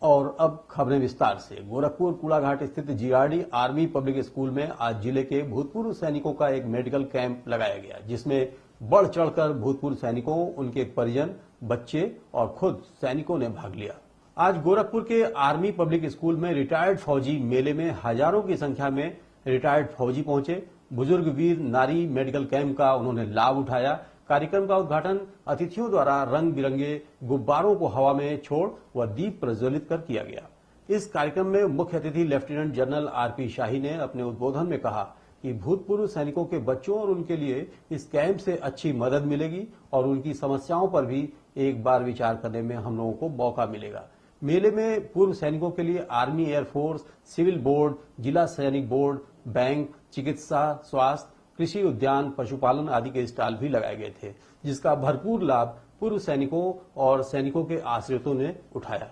और अब खबरें विस्तार से। गोरखपुर कूड़ाघाट स्थित जीआरडी आर्मी पब्लिक स्कूल में आज जिले के भूतपूर्व सैनिकों का एक मेडिकल कैंप लगाया गया, जिसमें बढ़ चढ़कर भूतपूर्व सैनिकों, उनके परिजन, बच्चे और खुद सैनिकों ने भाग लिया। आज गोरखपुर के आर्मी पब्लिक स्कूल में रिटायर्ड फौजी मेले में हजारों की संख्या में रिटायर्ड फौजी पहुंचे। बुजुर्ग वीर नारी मेडिकल कैंप का उन्होंने लाभ उठाया। कार्यक्रम का उद्घाटन अतिथियों द्वारा रंग बिरंगे गुब्बारों को हवा में छोड़ व दीप प्रज्वलित कर किया गया। इस कार्यक्रम में मुख्य अतिथि लेफ्टिनेंट जनरल आरपी शाही ने अपने उद्बोधन में कहा कि भूतपूर्व सैनिकों के बच्चों और उनके लिए इस कैंप से अच्छी मदद मिलेगी और उनकी समस्याओं पर भी एक बार विचार करने में हम लोगों को मौका मिलेगा। मेले में पूर्व सैनिकों के लिए आर्मी, एयरफोर्स, सिविल बोर्ड, जिला सैनिक बोर्ड, बैंक, चिकित्सा, स्वास्थ्य, कृषि, उद्यान, पशुपालन आदि के स्टॉल भी लगाए गए थे, जिसका भरपूर लाभ पूर्व सैनिकों और सैनिकों के आश्रितों ने उठाया।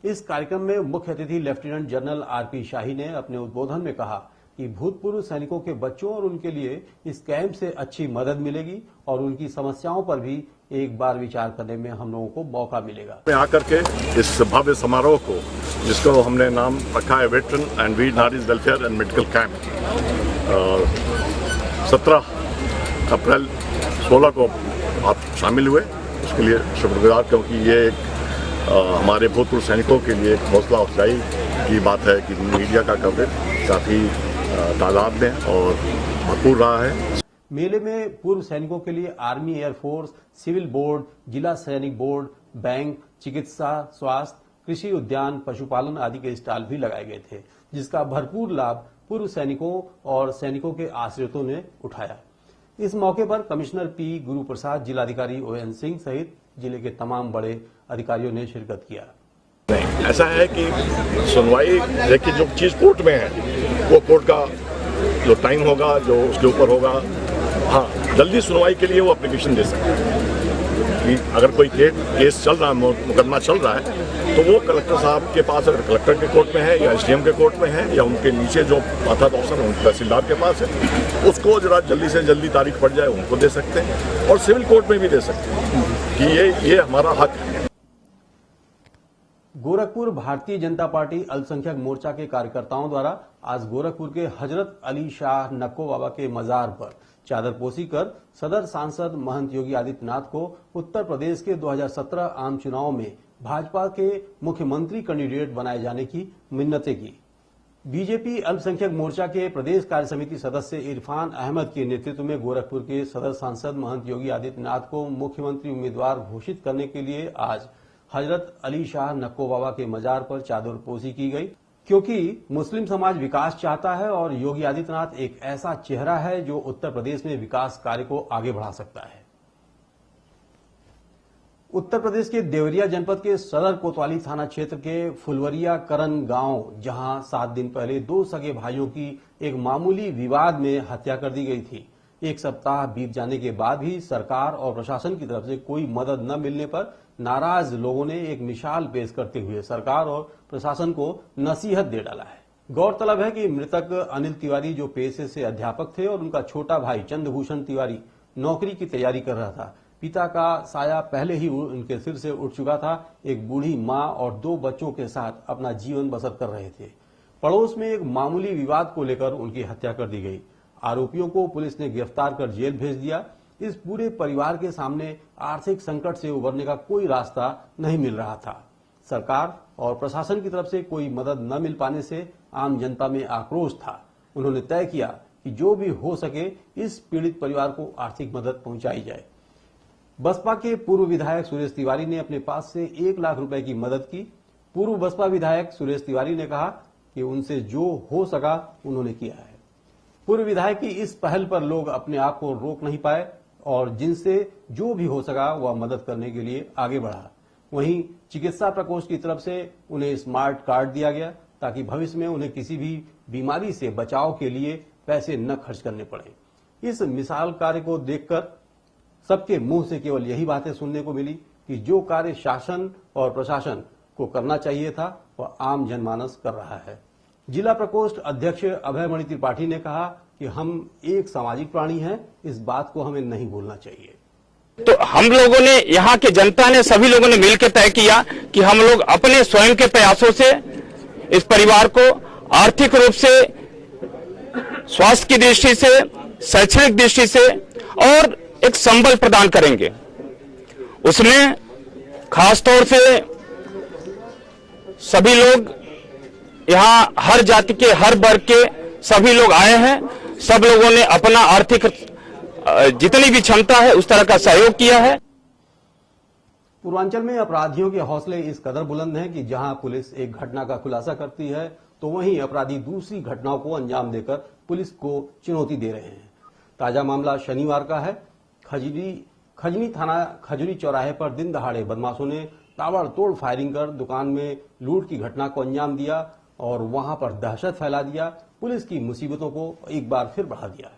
इस कार्यक्रम में मुख्य अतिथि लेफ्टिनेंट जनरल आरपी शाही ने अपने उद्बोधन में कहा कि भूतपूर्व सैनिकों के बच्चों और उनके लिए इस कैंप से अच्छी मदद मिलेगी और उनकी समस्याओं पर भी एक बार विचार करने में हम लोगों को मौका मिलेगा। आकर के इस भव्य समारोह को, जिसको हमने नाम रखा है वेटरन एंड वीर नारीज welfare and medical camp, 17 April 16 को आप शामिल हुए, उसके लिए शुक्रगुजार, क्योंकि ये एक हमारे भूतपूर्व सैनिकों के लिए एक हौसला अफजाई की बात है कि मीडिया का कवरेज काफ़ी तादाद में और भरपूर रहा है। मेले में पूर्व सैनिकों के लिए आर्मी, एयरफोर्स, सिविल बोर्ड, जिला सैनिक बोर्ड, बैंक, चिकित्सा, स्वास्थ्य, कृषि, उद्यान, पशुपालन आदि के स्टॉल भी लगाए गए थे, जिसका भरपूर लाभ पूर्व सैनिकों और सैनिकों के आश्रितों ने उठाया। इस मौके पर कमिश्नर पी गुरु प्रसाद, जिलाधिकारी ओएन सिंह सहित जिले के तमाम बड़े अधिकारियों ने शिरकत किया। नहीं, ऐसा है कि सुनवाई देखिए, जो चीज कोर्ट में है वो कोर्ट का जो टाइम होगा, जो उसके ऊपर होगा, हाँ, जल्दी सुनवाई के लिए वो एप्लीकेशन दे सकते हैं कि अगर कोई केस चल रहा है, मुकदमा चल रहा है, तो वो कलेक्टर साहब के पास, अगर कलेक्टर के कोर्ट में है या एसडीएम के कोर्ट में है या उनके नीचे जो अथॉरिटी ऑफिसर है, तहसीलदार के पास है, उसको जरा जल्दी से जल्दी तारीख पड़ जाए उनको दे सकते हैं, और सिविल कोर्ट में भी दे सकते हैं कि ये हमारा हक है। गोरखपुर भारतीय जनता पार्टी अल्पसंख्यक मोर्चा के कार्यकर्ताओं द्वारा आज गोरखपुर के हजरत अली शाह नक्को बाबा के मजार पर चादरपोशी कर सदर सांसद महंत योगी आदित्यनाथ को उत्तर प्रदेश के 2017 आम चुनाव में भाजपा के मुख्यमंत्री कैंडिडेट बनाए जाने की मिन्नतें की। बीजेपी अल्पसंख्यक मोर्चा के प्रदेश कार्य समिति सदस्य इरफान अहमद के नेतृत्व में गोरखपुर के सदर सांसद महंत योगी आदित्यनाथ को मुख्यमंत्री उम्मीदवार घोषित करने के लिए आज हजरत अली शाह नक्को बाबा के मजार पर चादरपोशी की गई, क्योंकि मुस्लिम समाज विकास चाहता है और योगी आदित्यनाथ एक ऐसा चेहरा है जो उत्तर प्रदेश में विकास कार्य को आगे बढ़ा सकता है। उत्तर प्रदेश के देवरिया जनपद के सदर कोतवाली थाना क्षेत्र के फुलवरिया करन गांव, जहां 7 दिन पहले 2 सगे भाइयों की एक मामूली विवाद में हत्या कर दी गई थी। 1 सप्ताह बीत जाने के बाद भी सरकार और प्रशासन की तरफ से कोई मदद न मिलने पर नाराज लोगों ने एक मिसाल पेश करते हुए सरकार और प्रशासन को नसीहत दे डाला है। गौरतलब है कि मृतक अनिल तिवारी जो पेशे से अध्यापक थे और उनका छोटा भाई चंद्रभूषण तिवारी नौकरी की तैयारी कर रहा था। पिता का साया पहले ही उनके सिर से उठ चुका था। एक बूढ़ी मां और 2 बच्चों के साथ अपना जीवन बसर कर रहे थे। पड़ोस में एक मामूली विवाद को लेकर उनकी हत्या कर दी गई। आरोपियों को पुलिस ने गिरफ्तार कर जेल भेज दिया। इस पूरे परिवार के सामने आर्थिक संकट से उबरने का कोई रास्ता नहीं मिल रहा था। सरकार और प्रशासन की तरफ से कोई मदद न मिल पाने से आम जनता में आक्रोश था। उन्होंने तय किया कि जो भी हो सके इस पीड़ित परिवार को आर्थिक मदद पहुंचाई जाए। बसपा के पूर्व विधायक सुरेश तिवारी ने अपने पास से 1 लाख रुपए की मदद की। पूर्व बसपा विधायक सुरेश तिवारी ने कहा कि उनसे जो हो सका उन्होंने किया है। पूर्व विधायक की इस पहल पर लोग अपने आप को रोक नहीं पाए और जिनसे जो भी हो सका वह मदद करने के लिए आगे बढ़ा। वहीं चिकित्सा प्रकोष्ठ की तरफ से उन्हें स्मार्ट कार्ड दिया गया ताकि भविष्य में उन्हें किसी भी बीमारी से बचाव के लिए पैसे न खर्च करने पड़े। इस मिसाल कार्य को देखकर सबके मुंह से केवल यही बातें सुनने को मिली कि जो कार्य शासन और प्रशासन को करना चाहिए था वह आम जनमानस कर रहा है। जिला प्रकोष्ठ अध्यक्ष अभय मणि त्रिपाठी ने कहा कि हम एक सामाजिक प्राणी हैं, इस बात को हमें नहीं भूलना चाहिए। तो हम लोगों ने, यहाँ के जनता ने, सभी लोगों ने मिलकर तय किया कि हम लोग अपने स्वयं के प्रयासों से इस परिवार को आर्थिक रूप से, स्वास्थ्य की दृष्टि से, शैक्षणिक दृष्टि से और एक संबल प्रदान करेंगे। उसमें खासतौर से सभी लोग यहाँ, हर जाति के, हर वर्ग के सभी लोग आए हैं। सब लोगों ने अपना आर्थिक जितनी भी क्षमता है उस तरह का सहयोग किया है। पूर्वांचल में अपराधियों के हौसले इस कदर बुलंद हैं कि जहां पुलिस एक घटना का खुलासा करती है तो वहीं अपराधी दूसरी घटनाओं को अंजाम देकर पुलिस को चुनौती दे रहे हैं। ताजा मामला शनिवार का है। खजनी थाना खजुरी चौराहे पर दिन दहाड़े बदमाशों ने ताबड़तोड़ फायरिंग कर दुकान में लूट की घटना को अंजाम दिया और वहां पर दहशत फैला दिया। पुलिस की मुसीबतों को एक बार फिर बढ़ा दिया।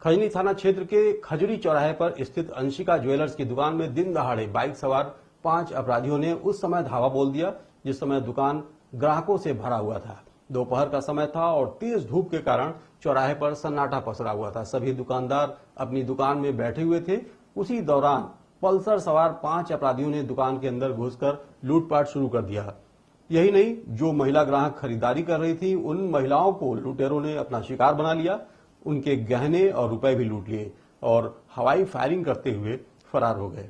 खजनी थाना क्षेत्र के खजुरी चौराहे पर स्थित अंशिका ज्वेलर्स की दुकान में दिन दहाड़े बाइक सवार 5 अपराधियों ने उस समय धावा बोल दिया जिस समय दुकान ग्राहकों से भरा हुआ था। दोपहर का समय था और तेज धूप के कारण चौराहे पर सन्नाटा पसरा हुआ था। सभी दुकानदार अपनी दुकान में बैठे हुए थे। उसी दौरान पल्सर सवार 5 अपराधियों ने दुकान के अंदर घुसकर लूटपाट शुरू कर दिया। यही नहीं, जो महिला ग्राहक खरीदारी कर रही थी उन महिलाओं को लुटेरों ने अपना शिकार बना लिया। उनके गहने और रुपए भी लूट लिए और हवाई फायरिंग करते हुए फरार हो गए।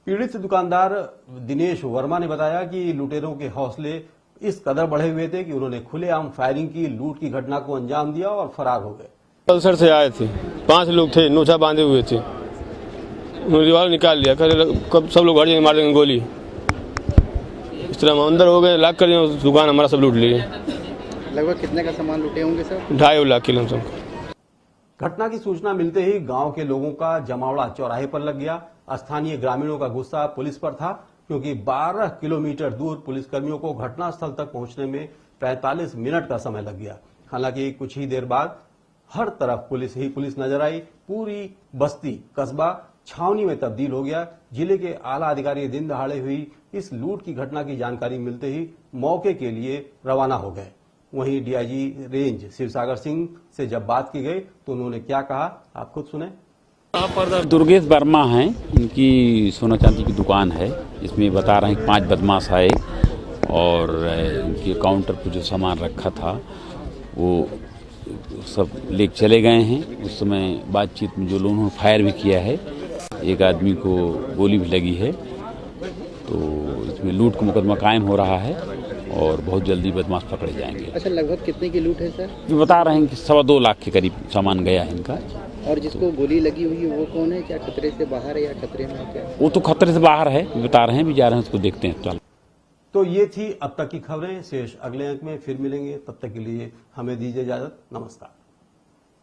पीड़ित दुकानदार दिनेश वर्मा ने बताया कि लुटेरों के हौसले इस कदर बढ़े हुए थे कि उन्होंने खुलेआम फायरिंग की, लूट की घटना को अंजाम दिया और फरार हो गए। पल्सर से आए थे, 5 लोग थे, नोचा बांधे हुए थे। उन्होंने रिवाल्वर निकाल लिया, कब सब लोग हट जाएंगे, मार देंगे गोली। इस तरह हम अंदर हो गए, लाख कर दिया, दुकान हमारा सब लूट लिए। लगभग कितने का सामान लूटे होंगे सर? 2.5 लाख किलो सब। घटना की सूचना मिलते ही गांव के लोगों का जमावड़ा चौराहे पर लग गया। स्थानीय ग्रामीणों का गुस्सा पुलिस पर था क्योंकि 12 किलोमीटर दूर पुलिसकर्मियों को घटनास्थल तक पहुंचने में 45 मिनट का समय लग गया। हालांकि कुछ ही देर बाद हर तरफ पुलिस ही पुलिस नजर आई। पूरी बस्ती, कस्बा छावनी में तब्दील हो गया। जिले के आला अधिकारी दिन दहाड़े हुई इस लूट की घटना की जानकारी मिलते ही मौके के लिए रवाना हो गए। वहीं डीआईजी रेंज शिवसागर सिंह से जब बात की गई तो उन्होंने क्या कहा, आप खुद सुने। दुर्गेश वर्मा हैं, इनकी सोना चांदी की दुकान है। इसमें बता रहे हैं 5 बदमाश आए और इनके काउंटर पर जो सामान रखा था वो सब ले चले गए हैं। उस समय बातचीत में जो लोगों ने फायर भी किया है, एक आदमी को गोली भी लगी है। तो इसमें लूट का मुकदमा कायम हो रहा है और बहुत जल्दी बदमाश पकड़े जाएंगे। अच्छा, लगभग कितने की लूट है सर? जो बता रहे हैं कि 2.25 लाख के करीब सामान गया है इनका। और जिसको गोली लगी हुई है वो कौन है? क्या खतरे से बाहर है या खतरे में है? क्या वो तो खतरे से बाहर है, बता रहे हैं, भी जा रहे हैं, उसको देखते हैं। चल, तो ये थी अब तक की खबरें। शेष अगले अंक में फिर मिलेंगे। तब तक के लिए हमें दीजिए इजाजत। नमस्कार।